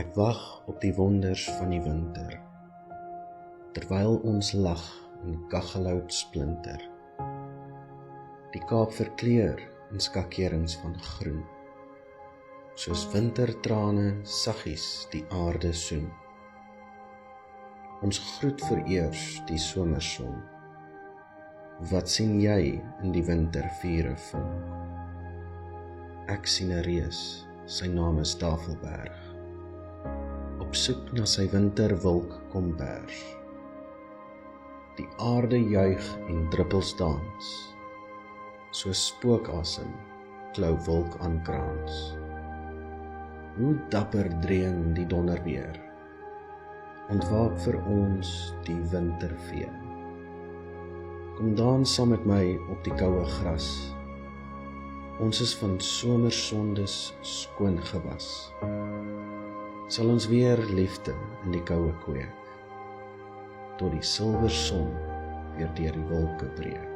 Ek wag op die wonders van die winter, terwyl ons lag en kaggelhout splinter. Die Kaap verkleur in skakerings van groen, soos wintertrane saggies die aarde soen. Ons groet vereers die somerson. Wat sien jy in die wintervure vonk? Ek sien 'n reus, sy naam is Tafelberg, op soek na sy winterwolk kom bers. Die aarde juig en druppels dans, so spookasem klou wolk aan kraans. Hoe dapper dreun die donderweer, ontwaak vir ons die wintervee. Kom dans saam met my op die koue gras, ons is van somersondes skoon gewas. Sal ons weer liefde in die koue kweek, tot die silwer son weer deur die wolke breek.